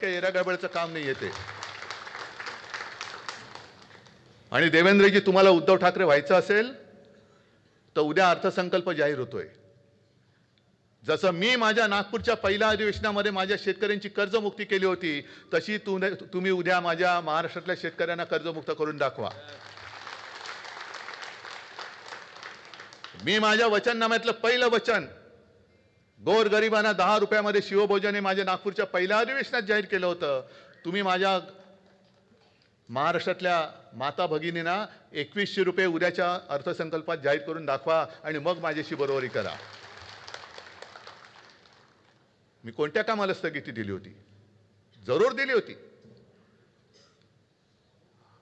काही एरागडबडचं काम नाही येते. आणि देवेंद्रजी, तुम्हाला उद्धव ठाकरे व्हायचं असेल तर उद्या अर्थसंकल्प जाहीर होतोय. जसं मी माझ्या नागपूरच्या पहिल्या अधिवेशनामध्ये माझ्या शेतकऱ्यांची कर्जमुक्ती केली होती, तशी तुम्ही उद्या माझ्या महाराष्ट्रातल्या शेतकऱ्यांना कर्जमुक्त करून दाखवा. मी माझ्या वचननाम्यातलं पहिलं वचन गोरगरिबांना 10 रुपयामध्ये शिवभोजन हे माझ्या नागपूरच्या पहिल्या अधिवेशनात जाहीर केलं होतं. तुम्ही माझ्या महाराष्ट्रातल्या माता भगिनींना 2100 रुपये उद्याच्या अर्थसंकल्पात जाहीर करून दाखवा आणि मग माझ्याशी बरोबरी करा. मी कोणत्या कामाला स्थगिती दिली होती? जरूर दिली होती.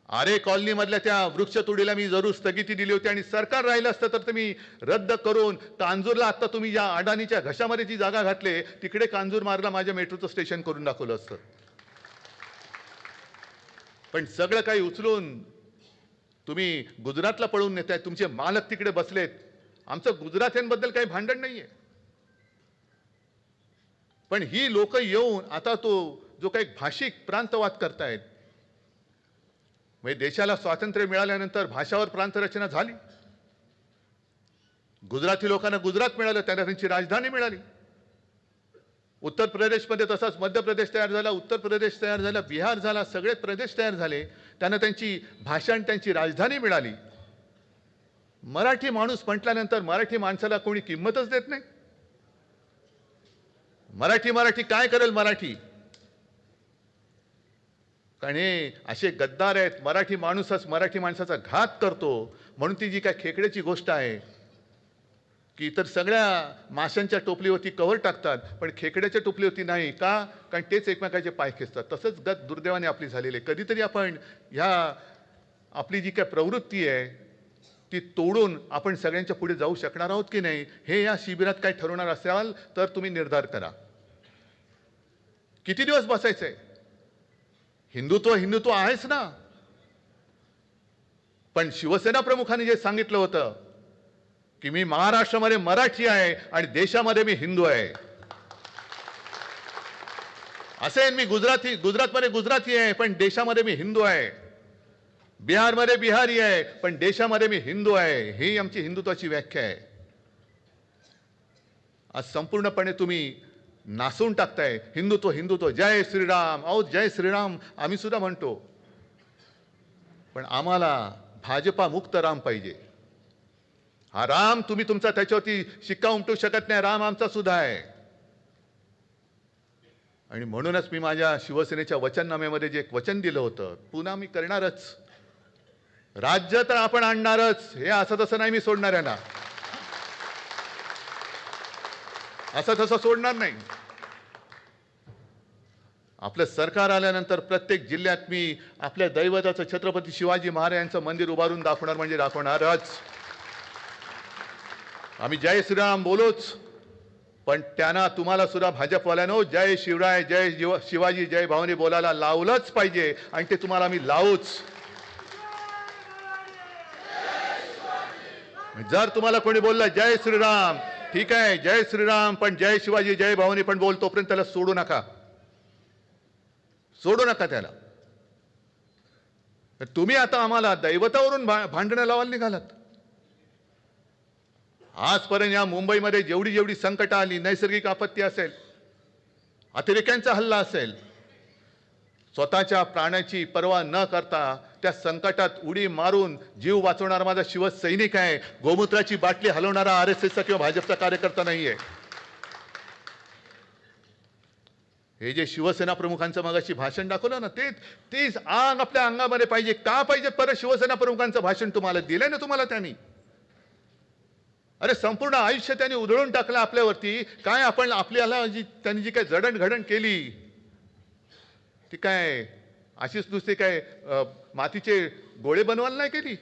आरे कॉलनी मधल्या त्या वृक्षतोडीला मी जरूर स्थगिती दिली होती आणि सरकार राहिलं असतं तर तुम्ही रद्द करून कांजूरला आता तुम्ही या अडाणीच्या घशामध्ये जी जागा घातले तिकडे कांजूर मार्गला माझ्या मेट्रोचं स्टेशन करून दाखवलं असतं. पण सगळं काही उचलून तुम्ही गुजरातला पळून नेताय. तुमचे मालक तिकडे बसलेत. आमचं गुजरात्यांबद्दल काही भांडण नाहीये. पण ही लोक येऊन आता तो जो काही भाषिक प्रांतवाद करतायत, म्हणजे देशाला स्वातंत्र्य मिळाल्यानंतर भाषावर प्रांतरचना झाली. गुजराती लोकांना गुजरात मिळालं, त्यांना त्यांची राजधानी मिळाली. उत्तर प्रदेशमध्ये तसाच मध्य प्रदेश तयार झाला, उत्तर प्रदेश तयार झाला, बिहार झाला, सगळे प्रदेश तयार झाले. त्यांना त्यांची भाषा आणि त्यांची राजधानी मिळाली. मराठी माणूस म्हटल्यानंतर मराठी माणसाला कोणी किंमतच देत नाही. मराठी काय करेल मराठी? कारण हे असे गद्दार आहेत. मराठी माणूसच मराठी माणसाचा घात करतो. म्हणून ती जी काय खेकड्याची गोष्ट आहे की इतर सगळ्या माशांच्या टोपलीवरती कव्हर टाकतात, पण खेकड्याच्या टोपलीवरती नाही. का? कारण तेच एकमेकाचे पाय खेचतात. तसंच गत दुर्दैवाने आपली झालेली. कधीतरी आपण ह्या आपली जी काय प्रवृत्ती आहे ती तोडून आपण सगळ्यांच्या पुढे जाऊ शकणार आहोत की नाही, हे या शिबिरात काय ठरवणार असाल तर तुम्ही निर्धार करा. किती दिवस बसायचंय? हिंदुत्व आहेच ना. पण शिवसेना प्रमुखांनी जे सांगितलं होतं की मी महाराष्ट्रामध्ये मराठी आहे आणि देशामध्ये मी हिंदू आहे. असेल मी गुजरातमध्ये गुजराती आहे पण देशामध्ये मी हिंदू आहे. बिहारमध्ये बिहारी आहे पण देशामध्ये मी हिंदू आहे. ही आमची हिंदुत्वाची व्याख्या आहे. आज संपूर्णपणे तुम्ही नासून टाकताय. हिंदुत्व, जय श्रीराम. अहो जय श्रीराम आम्ही सुद्धा म्हणतो, पण आम्हाला भाजपा मुक्त राम पाहिजे. हा राम तुम्ही तुमचा त्याच्यावरती शिक्का उमटू शकत नाही. राम आमचा सुद्धा आहे. आणि म्हणूनच मी माझ्या शिवसेनेच्या वचननाम्यामध्ये जे एक वचन दिलं होतं, पुन्हा मी करणारच. राज्य तर आपण आणणारच. हे असं तसं नाही मी सोडणार आहे ना. असं तसं सोडणार नाही. आपलं सरकार आल्यानंतर प्रत्येक जिल्ह्यात मी आपल्या दैवताचं छत्रपती शिवाजी महाराजांचं मंदिर उभारून दाखवणार म्हणजे दाखवणारच. आम्ही जय श्रीराम बोलूच, पण त्यांना तुम्हाला सुद्धा भाजपवाल्यानो जय शिवराय, जय शिवाजी, जय भावानी बोलायला लावलंच पाहिजे आणि ते तुम्हाला आम्ही लावूच. जर तुम्हाला कोणी बोललं जय श्रीराम, ठीक आहे जय श्रीराम, पण जय शिवाजी, जय भावानी पण बोल, तोपर्यंत त्याला सोडू नका त्याला. तुम्ही आता आम्हाला दैवतावरून भांडणं लावायला निघालात. आजपर्यंत या मुंबईमध्ये जेवढी संकट आली, नैसर्गिक आपत्ती असेल, अतिरेक्यांचा हल्ला असेल, स्वतःच्या प्राणाची पर्वा न करता त्या संकटात उडी मारून जीव वाचवणारा माझा शिवसैनिक आहे. गोमूत्राची बाटली हलवणारा RSSचा किंवा भाजपचा कार्यकर्ता नाहीये. हे जे शिवसेना प्रमुखांचं मगाशी भाषण दाखवलं ना, तेच आग आपल्या अंगामध्ये पाहिजे. का पाहिजे? परत शिवसेना प्रमुखांचं भाषण तुम्हाला दिलंय ना तुम्हाला त्यांनी. अरे संपूर्ण आयुष्य त्यांनी उधळून टाकलं आपल्यावरती. काय आपण आपल्याला त्यांनी जी काय जडणघडण केली ती काय अशीच नुसती काय मातीचे गोळे बनवायला नाही केली.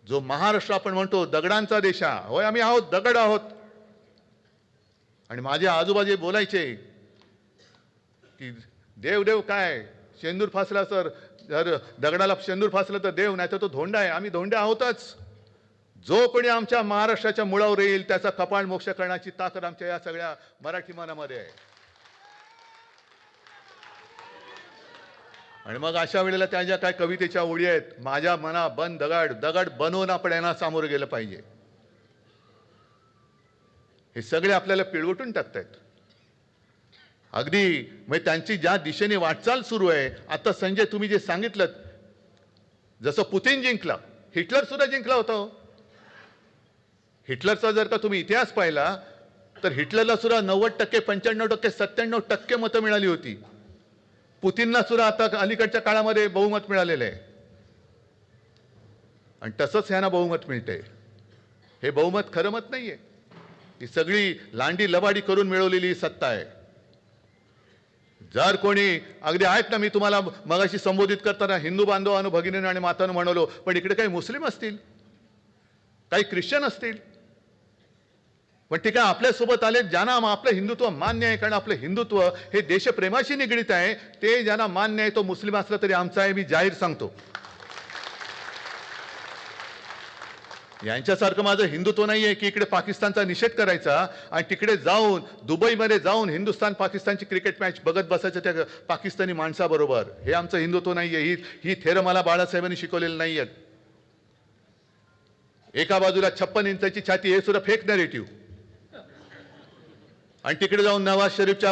जो महाराष्ट्र आपण म्हणतो दगडांचा देश, होय आम्ही आहोत, दगड आहोत. आणि माझे आजोबाजे बोलायचे की देव काय, शेंदूर फासला तर दगडाला शेंदूर फासलं तर देव, नाही तर तो धोंडा आहे. आम्ही धोंडे आहोतच. जो कोणी आमच्या महाराष्ट्राच्या मुळावर येईल त्याचा कपाळ मोक्ष करण्याची ताकद आमच्या या सगळ्या मराठी मनामध्ये आहे. आणि मग अशा वेळेला त्या ज्या काय कवितेच्या ओळी आहेत, माझ्या मना बन दगड दगड बनवून आपण यांना सामोरं गेलं पाहिजे, हे सगळे आपल्याला पिळवटून टाकतायत. अगदी म्हणजे त्यांची ज्या दिशेने वाटचाल सुरू आहे, आता संजय तुम्ही जे सांगितलं, जसं पुतिन जिंकला, हिटलर सुद्धा जिंकला होता हो. हिटलरचा जर का तुम्ही इतिहास पाहिला तर हिटलरला सुद्धा 90%, 95%, 97% मतं मिळाली होती. पुतिनला सुद्धा आता अलीकडच्या काळामध्ये बहुमत मिळालेलं आहे. आणि तसंच ह्यांना बहुमत मिळतंय. हे बहुमत खरं मत नाहीये, ही सगळी लांडी लबाडी करून मिळवलेली सत्ता आहे. जर कोणी अगदी आहेत ना, मी तुम्हाला मगाशी संबोधित करताना हिंदू बांधवांनो, भगिनींनो आणि मातांनो म्हणालो, पण इकडे काही मुस्लिम असतील, काही ख्रिश्चन असतील, पण ते काय आपल्यासोबत आले ज्यांना आपलं हिंदुत्व मान्य आहे, कारण आपलं हिंदुत्व हे देशप्रेमाशी निगडीत आहे. ते ज्यांना मान्य आहे, तो मुस्लिम असला तरी आमचा आहे, मी जाहीर सांगतो. यांच्यासारखं माझं हिंदुत्व नाही आहे की इकडे पाकिस्तानचा निषेध करायचा आणि तिकडे जाऊन दुबईमध्ये जाऊन हिंदुस्थान पाकिस्तानची क्रिकेट मॅच बघत बसायचं त्या पाकिस्तानी माणसाबरोबर. हे आमचं हिंदुत्व नाही आहे. ही थेरं मला बाळासाहेबांनी शिकवलेलं नाही आहेत. एका बाजूला 56 इंचाची छाती, हे सुद्धा फेक नॅरेटिव्ह, आणि तिकडे जाऊन नवाज शरीफच्या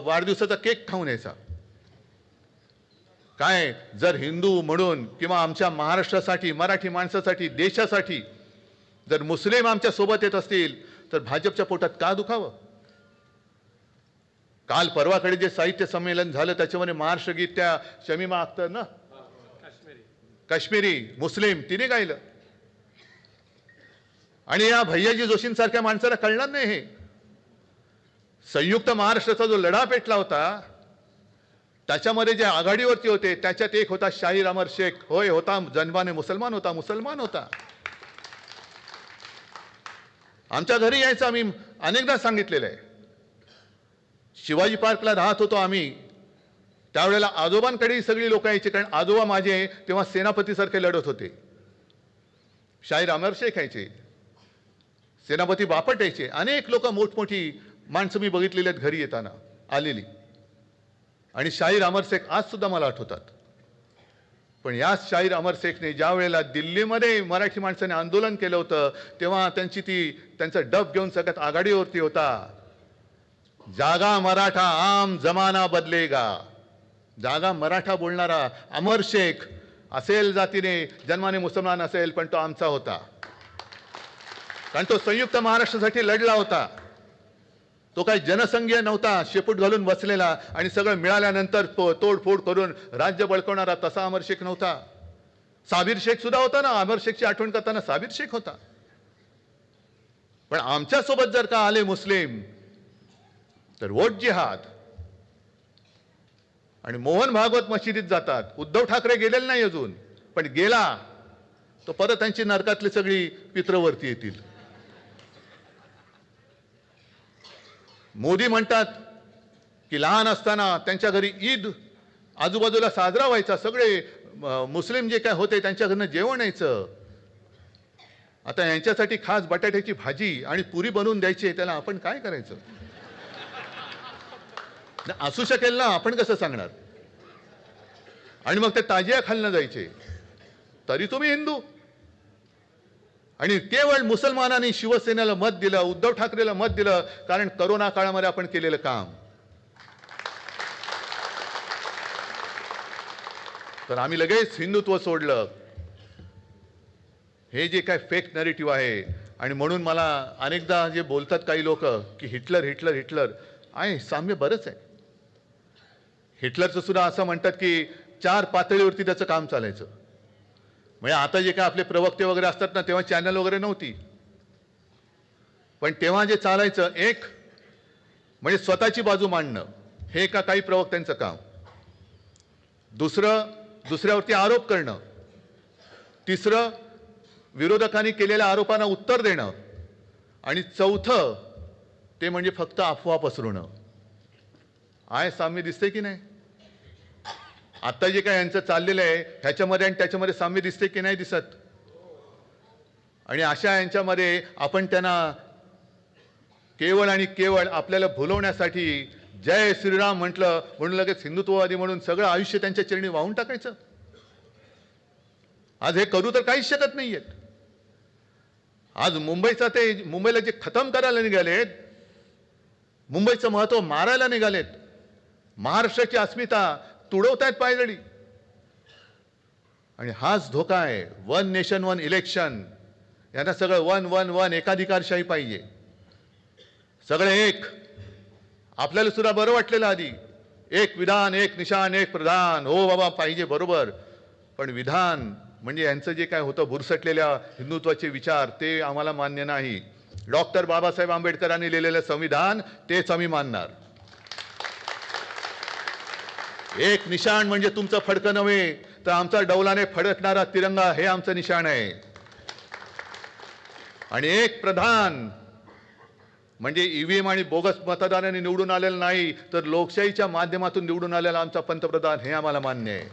वाढदिवसाचा केक खाऊन यायचा. काय जर हिंदू म्हणून किंवा आमच्या महाराष्ट्रासाठी, मराठी माणसासाठी, देशासाठी जर मुस्लिम आमच्या सोबत येत असतील तर भाजपच्या पोटात का दुखावं? काल परवाकडे जे साहित्य संमेलन झालं त्याच्यामध्ये महाराष्ट्र गीत त्या शमीमा अख्तर ना, काश्मीरी मुस्लिम, तिने गायलं. आणि या भैयाजी जोशींसारख्या माणसाला कळणार नाही हे. संयुक्त महाराष्ट्राचा जो लढा पेटला होता त्याच्यामध्ये जे आघाडीवरती होते त्याच्यात एक होता शाहीर अमर शेख. होय, होता, जन्माने मुसलमान होता, मुसलमान होता. आमच्या घरी यायचं, आम्ही अनेकदा सांगितलेलं आहे. शिवाजी पार्कला राहत होतो आम्ही, त्यावेळेला आजोबांकडे सगळी लोक यायची, कारण आजोबा माझे तेव्हा सेनापतीसारखे लढत होते. शाहीर अमर शेख यायचे, सेनापती बापट यायचे, अनेक लोक मोठमोठी माणसं मी बघितलेली आहेत घरी येताना आलेली. आणि शाहीर अमर शेख आज सुद्धा मला आठवतात. पण याच शाहीर अमर शेखने ज्या वेळेला दिल्लीमध्ये मराठी माणसाने आंदोलन केलं होतं तेव्हा त्यांचं डब घेऊन सगळ्यात आघाडीवरती होता, जागा मराठा आम जमाना बदलेगा. जागा मराठा बोलणारा अमर शेख असेल जातीने, जन्माने मुसलमान असेल, पण तो आमचा होता, कारण तो संयुक्त महाराष्ट्रासाठी लढला होता. तो काही जनसंघीय नव्हता, शेपूट घालून बसलेला आणि सगळं मिळाल्यानंतर तोडफोड करून राज्य बळकवणारा तसा अमर शेख नव्हता. साबिर शेख सुद्धा होता ना, अमर शेखची आठवण करताना साबिर शेख होता. पण आमच्या सोबत जर का आले मुस्लिम तर वोट जिहाद. आणि मोहन भागवत मशिदीत जातात. उद्धव ठाकरे गेलेले नाही अजून, पण गेला तो परत त्यांची नरकातली सगळी पित्रवरती येतील. मोदी म्हणतात की लहान असताना त्यांच्या घरी ईद आजूबाजूला साजरा व्हायचा, सगळे मुस्लिम जे काय होते त्यांच्या घरनं जेवण यायचं. आता यांच्यासाठी खास बटाट्याची भाजी आणि पुरी बनवून द्यायची, त्याला आपण काय करायचं? असू शकेल ना, आपण कसं सांगणार? आणि मग ते ताजिया खालनं जायचे, तरी तुम्ही हिंदू. आणि केवळ मुसलमानांनी शिवसेनेला मत दिलं, उद्धव ठाकरेला मत दिलं, कारण करोना काळामध्ये आपण केलेलं काम. तर आम्ही लगेच हिंदुत्व सोडलं. हे जे काय फेक नॅरेटिव्ह आहे. आणि म्हणून मला अनेकदा जे बोलतात काही लोक की हिटलर हिटलर हिटलर आहे, साम्य बरंच आहे. हिटलरचं सुद्धा असं म्हणतात की 4 पातळीवरती त्याचं काम चालायचं. म्हणजे आता जे काय आपले प्रवक्ते वगैरे असतात ना, तेव्हा चॅनल वगैरे नव्हती, पण तेव्हा जे चालायचं, एक म्हणजे स्वतःची बाजू मांडणं, हे एका काही प्रवक्त्यांचं काम. दुसरं, दुसऱ्यावरती आरोप करणं. तिसरं, विरोधकांनी केलेल्या आरोपांना उत्तर देणं. आणि चौथं, ते म्हणजे फक्त अफवा पसरवणं. आहे साम्य दिसते की नाही? आता जे काय यांचं चाललेलं आहे ह्याच्यामध्ये आणि त्याच्यामध्ये साम्य दिसते की नाही दिसत? आणि अशा यांच्यामध्ये आपण त्यांना केवळ आणि केवळ आपल्याला भुलवण्यासाठी जय श्रीराम म्हटलं म्हणून लगेच हिंदुत्ववादी म्हणून सगळं आयुष्य त्यांच्या चरणी वाहून टाकायचं? आज हे करू तर काहीच शकत नाहीयेत. आज मुंबईला जे खतम करायला निघालेत, मुंबईचं महत्व मारायला निघालेत, महाराष्ट्राची अस्मिता तुडवतायत पायदळी. आणि हाच धोका आहे. वन नेशन वन इलेक्शन, यांना सगळं वन वन वन एकाधिकारशाही पाहिजे. सगळे एक. आपल्याला सुद्धा बरं वाटलेलं आधी, एक विधान एक निशान एक प्रधान. हो बाबा पाहिजे, बरोबर. पण विधान म्हणजे यांचं जे काय होतं बुरसटलेल्या हिंदुत्वाचे विचार, ते आम्हाला मान्य नाही. डॉक्टर बाबासाहेब आंबेडकरांनी लिहिलेलं संविधान तेच आम्ही मानणार. एक निशाण म्हणजे तुमचं फडकं नव्हे, तर आमचा डौलाने फडकणारा तिरंगा हे आमचं निशाण आहे. आणि एक प्रधान म्हणजे ईव्हीएम आणि बोगस मतदारांनी निवडून आलेलं नाही, तर लोकशाहीच्या माध्यमातून निवडून आलेला आमचा पंतप्रधान हे आम्हाला मान्य आहे.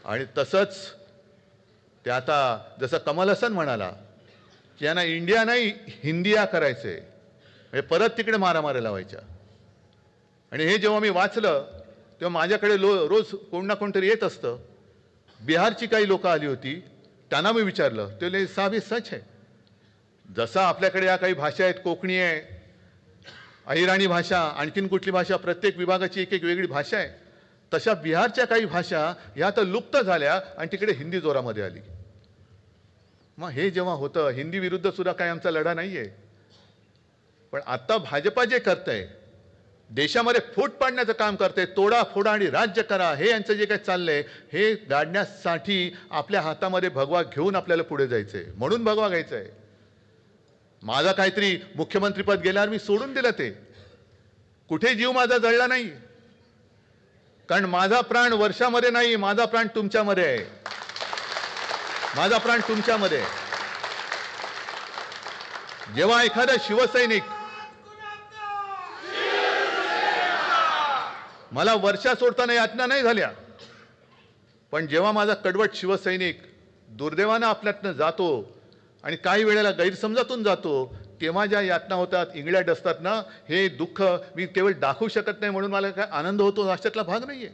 आणि तसंच ते आता जसं कमल हसन म्हणाला की यांना इंडिया नाही हिंदिया करायचंय, म्हणजे परत तिकडे मारामाऱ्या लावायच्या. आणि हे जेव्हा मी वाचलं तेव्हा माझ्याकडे रोज कोण ना कोणतरी येत असतं. बिहारची काही लोक आली होती, त्यांना मी विचारलं, ते बोलले साहब हे सच है. जसं आपल्याकडे या काही भाषा आहेत, कोकणी आहे, अहिराणी भाषा, आणखीन कुठली भाषा, प्रत्येक विभागाची एक एक वेगळी भाषा आहे, तशा बिहारच्या काही भाषा ह्या तर लुप्त झाल्या आणि तिकडे हिंदी जोरामध्ये आली. मग हे जेव्हा होतं, हिंदी विरुद्ध सुद्धा काही आमचा लढा नाहीये. पण आता भाजपा जे करतंय, देशामध्ये फूट पाडण्याचं काम करते, तोडा फोडा आणि राज्य करा, हे यांचं जे काही चाललंय, हे गाडण्यासाठी आपल्या हातामध्ये भगवा घेऊन आपल्याला पुढे जायचंय. म्हणून भगवा घ्यायचंय. माझा काहीतरी मुख्यमंत्रीपद गेल्यावर मी सोडून दिलं, ते कुठे जीव माझा जळला नाही. कारण माझा प्राण वर्षामध्ये नाही, माझा प्राण तुमच्यामध्ये आहे. माझा प्राण तुमच्यामध्ये आहे. जेव्हा एखादा शिवसैनिक, मला वर्षा सोडताना यातना नाही झाल्या, पण जेव्हा माझा कडवट शिवसैनिक दुर्दैवानं आपल्यातनं जातो आणि काही वेळेला गैरसमजातून जातो, तेव्हा ज्या यातना होतात, इंगळ्या डसतात ना, हे दुःख मी केवळ दाखवू शकत नाही म्हणून मला काय आनंद होतो अशातला भाग नाहीये.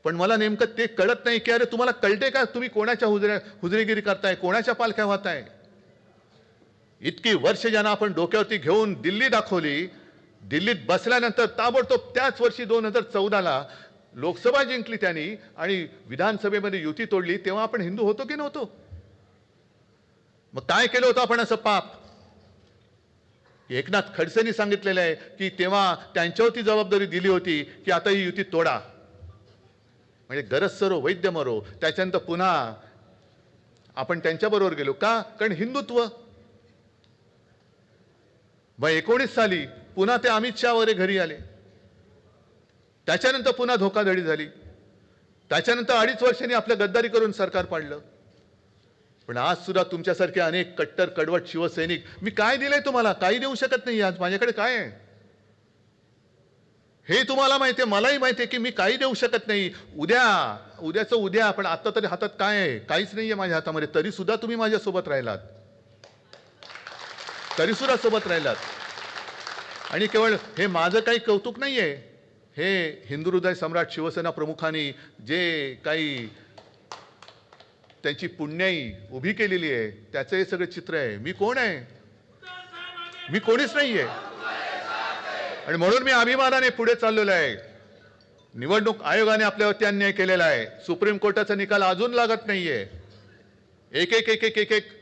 पण मला नेमकं ते कळत नाही की अरे तुम्हाला कळते का तुम्ही कोणाच्या हुजरेगिरी करताय, कोणाच्या पालख्या वाहताय. इतकी वर्ष ज्यांना आपण डोक्यावरती घेऊन दिल्ली दाखवली, दिल्लीत बसल्यानंतर ताबडतोब त्याच वर्षी 2014ला लोकसभा जिंकली त्यांनी आणि विधानसभेमध्ये युती तोडली, तेव्हा आपण हिंदू होतो की नव्हतो? मग काय केलं होतं आपण असं पाप? एकनाथ खडसेंनी सांगितलेलं आहे की तेव्हा त्यांच्यावरती जबाबदारी दिली होती की आता ही युती तोडा, म्हणजे गरज सरो वैद्य मरो. त्याच्यानंतर पुन्हा आपण त्यांच्याबरोबर गेलो का? कारण हिंदुत्व. मग 19 साली पुन्हा ते अमित शाह वगैरे घरी आले, त्याच्यानंतर पुन्हा धोकाधडी झाली, त्याच्यानंतर 2.5 वर्षांनी आपलं गद्दारी करून सरकार पाडलं. पण आज सुद्धा तुमच्यासारखे अनेक कट्टर कडवट शिवसैनिक, मी काय दिलंय तुम्हाला? काही देऊ शकत नाही. आज माझ्याकडे काय आहे हे तुम्हाला माहिती आहे, मलाही माहिती आहे की मी काही देऊ शकत नाही. उद्याचं उद्या, पण आता तरी हातात काय आहे? काहीच नाहीये माझ्या हातामध्ये. तरी सुद्धा तुम्ही माझ्यासोबत राहिलात, तरी सुद्धा सोबत राहिलात. आणि केवळ हे माझं काही कौतुक नाहीये, हे हिंदू हृदय सम्राट शिवसेना प्रमुखांनी जे काही त्यांची पुण्याई उभी केलेली आहे, त्याचं हे सगळं चित्र आहे. मी कोण आहे? मी कोणीच नाहीये. आणि म्हणून मी अभिमानाने पुढे चाललेलो आहे. निवडणूक आयोगाने आपल्यावरती अन्याय केलेला आहे. सुप्रीम कोर्टाचा निकाल अजून लागत नाहीये. एक एक एक एक एक एक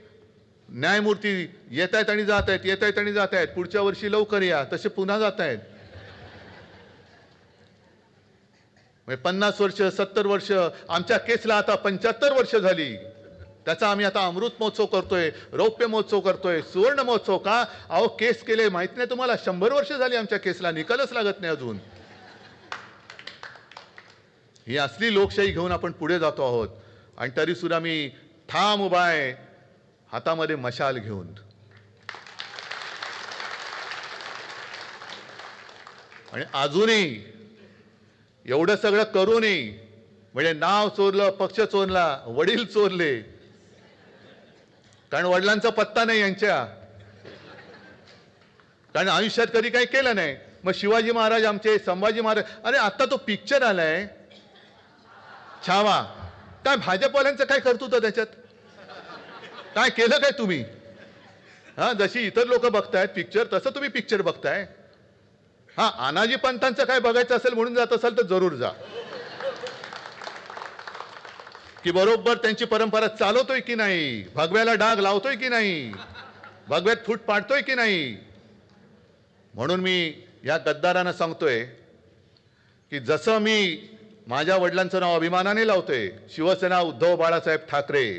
न्यायमूर्ती येत आहेत आणि जात आहेत, येत आहेत आणि जात आहेत. पुढच्या वर्षी लवकर या, तसे पुन्हा जात आहेत. 50 वर्ष 70 वर्ष, आमच्या केसला आता 75 वर्ष झाली. त्याचा आम्ही आता अमृत महोत्सव करतोय, रौप्य महोत्सव करतोय, सुवर्ण महोत्सव. का? अहो केस केले माहित नाही तुम्हाला? 100 वर्ष झाली आमच्या केसला, निकालच लागत नाही अजून. ही असली लोकशाही घेऊन आपण पुढे जातो आहोत. आणि तरी सुद्धा मी ठाम उभा आहे, हातामध्ये मशाल घेऊन. आणि अजूनही एवढं सगळं करूनही, म्हणजे नाव चोरलं, पक्ष चोरला, वडील चोरले, कारण वडिलांचा पत्ता नाही यांच्या. कारण आयुष्यात कधी काही केलं नाही. मग शिवाजी महाराज आमचे, संभाजी महाराज, अरे आता तो पिक्चर आलाय छावा, काय भाजपवाल्यांचं काय कर्तृत्व त्याच्यात, काय केलं काय तुम्ही? हा, जशी इतर लोक बघतायत पिक्चर तसं तुम्ही पिक्चर बघताय. हा, अनाजी पंतांचं काय बघायचं असेल म्हणून जात असाल तर जरूर जा, की बरोबर त्यांची परंपरा चालवतोय की नाही, भगव्याला डाग लावतोय की नाही, भगव्यात फूट पाडतोय की नाही. म्हणून मी या गद्दारांना सांगतोय की जसं मी माझ्या वडिलांचं नाव अभिमानाने लावतोय, शिवसेना उद्धव बाळासाहेब ठाकरे,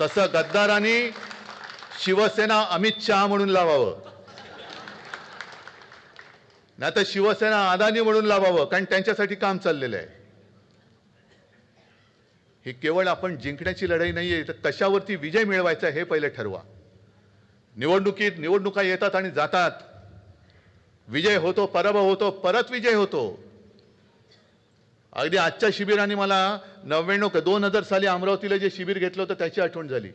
तसं गद्दारांनी शिवसेना अमित शहा म्हणून लावावं, नाही तर शिवसेना अदानी म्हणून लावावं, कारण त्यांच्यासाठी काम चाललेलं आहे. ही केवळ आपण जिंकण्याची लढाई नाहीये, तर कशावरती विजय मिळवायचा हे पहिले ठरवा. निवडणुका येतात आणि जातात, विजय होतो, पराभव होतो, परत विजय होतो. अगदी आजच्या शिबिराने मला 2000 साली अमरावतीला जे शिबिर घेतलं होतं त्याची आठवण झाली.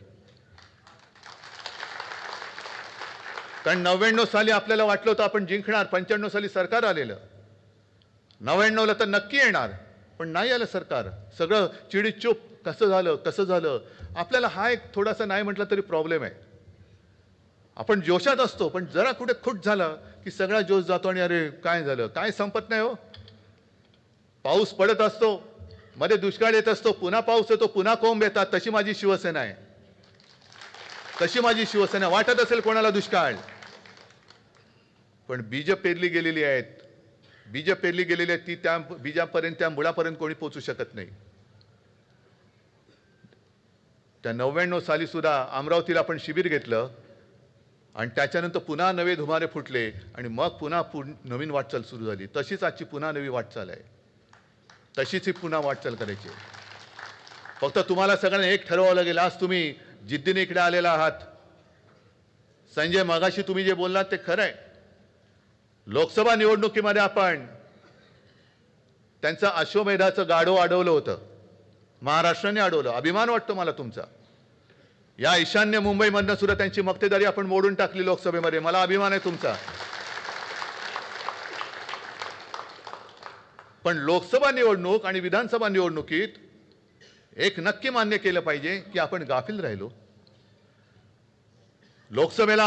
कारण 99 साली आपल्याला वाटलं होतं आपण जिंकणार, 95 साली सरकार आलेलं, 99ला तर नक्की येणार, पण नाही आलं सरकार. सगळं चिडीचूप, कसं झालं. आपल्याला हा एक थोडासा नाही म्हटलं तरी प्रॉब्लेम आहे. आपण जोशात असतो, पण जरा कुठे खुट झालं की सगळा जोश जातो आणि अरे काय झालं, काय संपत नाही हो. पाऊस पडत असतो, मध्ये दुष्काळ येत असतो, पुन्हा पाऊस येतो, पुन्हा कोंब येतात. तशी माझी शिवसेना आहे, तशी माझी शिवसेना. वाटत असेल कोणाला दुष्काळ, पण बीज पेरली गेलेली आहेत, ती त्या बीजापर्यंत, त्या मुळापर्यंत कोणी पोचू शकत नाही. त्या 99 साली सुद्धा अमरावतीला आपण शिबिर घेतलं आणि त्याच्यानंतर पुन्हा नवे धुमारे फुटले आणि मग पुन्हा नवीन वाटचाल सुरू झाली. तशीच आजची पुन्हा नवी वाटचाल आहे, तशीच ही पुन्हा वाटचाल करायची. फक्त तुम्हाला सगळ्यांना एक ठरवावं लागेल. आज तुम्ही जिद्दीने इकडे आलेला आहात. संजय, मगाशी तुम्ही जे बोललात ते खरं आहे. लोकसभा निवडणुकीमध्ये आपण त्यांचं अश्वमेधाचं गाढव अडवलं होतं, महाराष्ट्राने अडवलं. अभिमान वाटतो मला तुमचा. या ईशान्य मुंबईमधनं सुद्धा त्यांची मक्तेदारी आपण मोडून टाकली लोकसभेमध्ये. मला अभिमान आहे तुमचा. पण लोकसभा निवडणूक आणि विधानसभा निवडणुकीत एक नक्की मान्य केलं पाहिजे की आपण गाफील राहिलो. लोकसभेला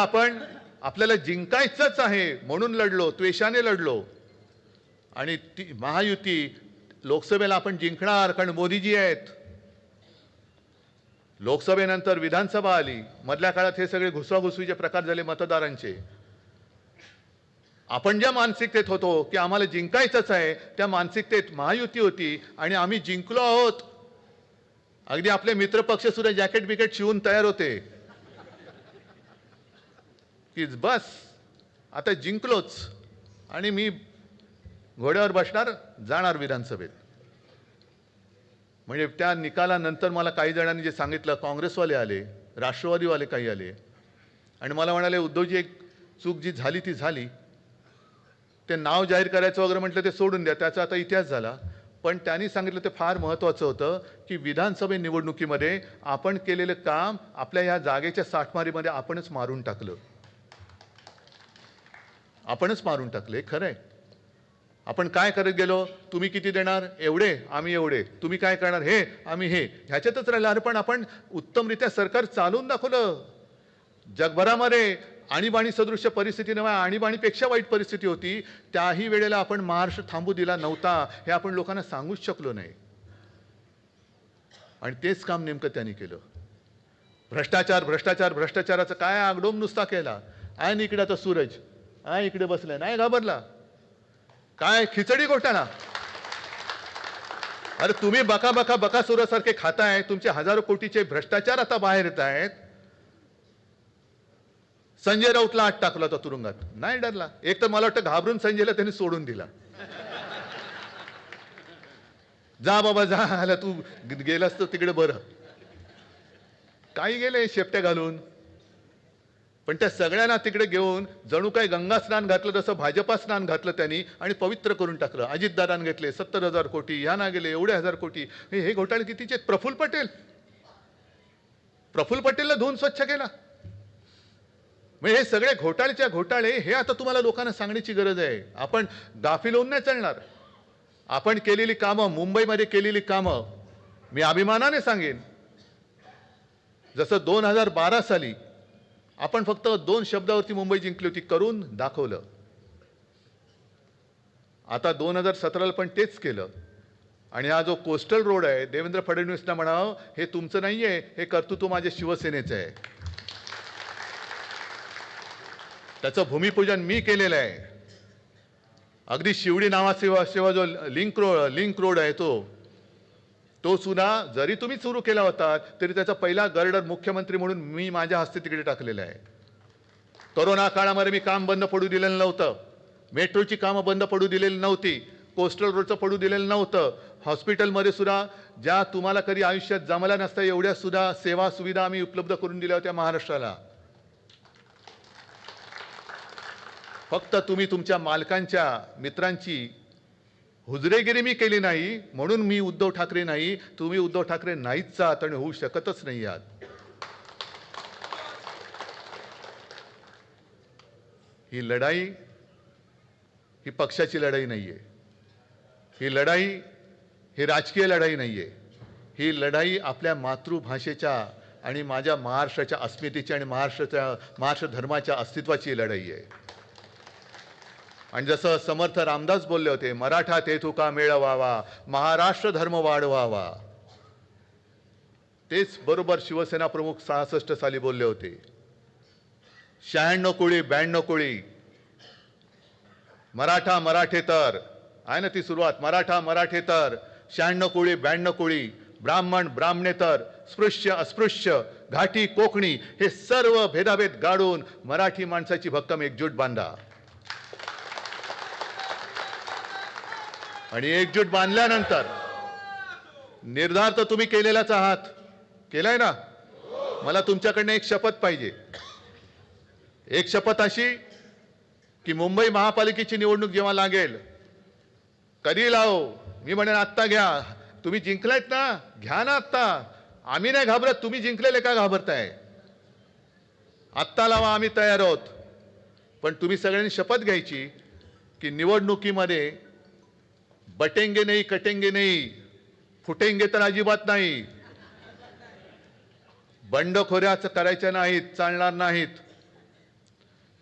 आपल्याला जिंकायचंच आहे म्हणून लढलो, त्वेषाने लढलो, आणि ती महायुती लोकसभेला आपण जिंकणार कारण मोदीजी आहेत. लोकसभेनंतर विधानसभा आली, मधल्या काळात हे सगळे घुसवाघुसवीचे प्रकार झाले मतदारांचे. आपण ज्या मानसिकतेत होतो की आम्हाला जिंकायचंच आहे, त्या मानसिकतेत महायुती होती आणि आम्ही जिंकलो आहोत. अगदी आपले मित्रपक्ष सुद्धा जॅकेट बिकेट शिवून तयार होते की बस आता जिंकलोच आणि मी घोड्यावर बसणार, जाणार विधानसभेत. म्हणजे त्या निकालानंतर मला काही जणांनी जे सांगितलं, काँग्रेसवाले आले, राष्ट्रवादीवाले काही आले आणि मला म्हणाले, उद्धवजी एक चूक जी झाली ती झाली, ते नाव जाहीर करायचं वगैरे म्हटलं ते सोडून द्या, त्याचा आता इतिहास झाला. पण त्यांनी सांगितलं ते फार महत्त्वाचं होतं की विधानसभे निवडणुकीमध्ये आपण केलेलं काम आपल्या ह्या जागेच्या साठमारीमध्ये आपणच मारून टाकलं. आपणच मारून टाकले. खरं आहे. आपण काय करत गेलो, तुम्ही किती देणार, एवढे, आम्ही एवढे, तुम्ही काय करणार, हे, आम्ही हे, ह्याच्यातच राहिलं. अरे पण आपण उत्तमरित्या सरकार चालवून दाखवलं. जगभरामध्ये आणीबाणी सदृश्य परिस्थिती नव्हे, आणीबाणीपेक्षा वाईट परिस्थिती होती, त्याही वेळेला आपण महाराष्ट्र थांबू दिला नव्हता. हे आपण लोकांना सांगूच शकलो नाही. आणि तेच काम नेमकं त्यांनी केलं. भ्रष्टाचाराचा काय आगडोम नुसता केला. आहे इकडे आता सूरज, आहे इकडे बसलाय, नाही घाबरला. काय खिचडी घोटाळा. अरे तुम्ही बकासुरासारखे खाताय, तुमचे हजारो कोटीचे भ्रष्टाचार आता बाहेर येत आहेत. संजय राऊतला आत टाकला होता तुरुंगात, नाही डरला. एक तर मला वाटतं घाबरून संजयला त्यांनी सोडून दिला. जा बाबा जा, आला तू गेलास तर तिकडे बरं. काही गेले शेपट्या घालून, पण त्या सगळ्यांना तिकडे घेऊन जणू काही गंगा स्नान घातलं तसं भाजपा स्नान घातलं त्यांनी आणि पवित्र करून टाकलं. अजितदादांनी घेतले 70,000 कोटी, ह्याना गेले एवढे हजार कोटी. हे घोटाळे कितीचे. प्रफुल्ल पटेलला धुवून स्वच्छ केला. म्हणजे हे सगळे घोटाळेच्या घोटाळे हे आता तुम्हाला लोकांना सांगण्याची गरज आहे. आपण गाफील होऊन नाही चालणार. आपण केलेली कामं, मुंबईमध्ये केलेली कामं मी अभिमानाने सांगेन. जसं 2012 साली आपण फक्त 2 शब्दावरती मुंबई जिंकली होती, करून दाखवलं. आता 2017ला पण तेच केलं. आणि हा जो कोस्टल रोड आहे, देवेंद्र फडणवीसना म्हणावं, हे तुमचं नाही आहे, हे कर्तृत्व माझ्या शिवसेनेचं आहे. त्याचं भूमिपूजन मी केलेलं आहे. अगदी शिवडी नावाशिवाय जो लिंक रोड आहे तो सुद्धा जरी तुम्ही सुरू केला होता तरी त्याचा पहिला गर्डर मुख्यमंत्री म्हणून मी माझ्या हस्ते तिकडे टाकलेला आहे. कोरोना काळामध्ये मी काम बंद पडू दिलेलं नव्हतं. मेट्रोची कामं बंद पडू दिलेली नव्हती. कोस्टल रोडचं पडू दिलेलं नव्हतं. हॉस्पिटलमध्ये सुद्धा ज्या तुम्हाला कधी आयुष्यात जमल्या नसत्या एवढ्या सुद्धा सेवा सुविधा आम्ही उपलब्ध करून दिल्या होत्या महाराष्ट्राला. फक्त तुम्ही तुमच्या मालकांच्या मित्रांची हुजरेगिरी मी केली नाही म्हणून मी उद्धव ठाकरे नाही. तुम्ही उद्धव ठाकरे नाहीच आहात आणि होऊ शकतच नाही आहात. ही लढाई ही पक्षाची लढाई नाहीये. ही लढाई ही राजकीय लढाई नाहीये. ही लढाई आपल्या मातृभाषेच्या आणि माझ्या महाराष्ट्राच्या अस्मितेची आणि महाराष्ट्र धर्माच्या अस्तित्वाची लढाई आहे. आणि जसं समर्थ रामदास बोलले होते, मराठा ते तुका मेळवावा, महाराष्ट्र धर्म वाढवावा. तेच बरोबर शिवसेना प्रमुख 66 साली बोलले होते. 96 कोळी 92 कोळी, मराठा मराठेतर आहे ना ती सुरुवात. मराठा मराठेतर, 96 कोळी 92 कोळी, ब्राह्मण ब्राह्मणेतर, स्पृश्य अस्पृश्य, घाटी कोकणी, हे सर्व भेदाभेद गाडून मराठी माणसाची भक्कम एकजूट बांधा. आणि एकजूट बांधल्यानंतर निर्धार तर तुम्ही केलेलाच आहात. केलाय ना. मला तुमच्याकडनं एक शपथ पाहिजे. एक शपथ अशी की मुंबई महापालिकेची निवडणूक जेव्हा लागेल, कधी लावो, मी म्हणेन आत्ता घ्या. तुम्ही जिंकलायत ना, घ्या ना आत्ता. आम्ही नाही घाबरत, तुम्ही जिंकलेले का घाबरताय? आत्ता लावा, आम्ही तयार आहोत. पण तुम्ही सगळ्यांनी शपथ घ्यायची की निवडणुकीमध्ये बटेंगे नाही, कटेंगे नाही, फुटेंगे तर अजिबात नाही. बंडखोऱ्याच करायच्या नाहीत, चालणार नाहीत.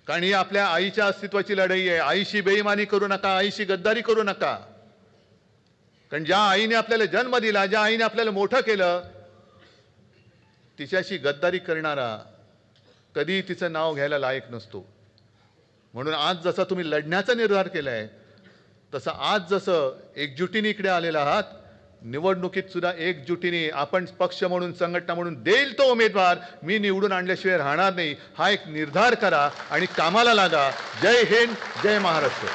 कारण ही आपल्या आईच्या अस्तित्वाची लढाई आहे. आईशी बेईमानी करू नका, आईशी गद्दारी करू नका. कारण ज्या आईने आपल्याला जन्म दिला, ज्या आईने आपल्याला मोठं केलं, तिच्याशी गद्दारी करणारा कधी तिचं नाव घ्यायला लायक नसतो. म्हणून आज जसा तुम्ही लढण्याचा निर्धार केलाय, तसं आज जसं एकजुटीने इकडे आलेला आहात, निवडणुकीत सुद्धा एकजुटीने आपण पक्ष म्हणून संघटना म्हणून देईल तो उमेदवार मी निवडून आणल्याशिवाय राहणार नाही, हा एक निर्धार करा आणि कामाला लागा. जय हिंद, जय महाराष्ट्र.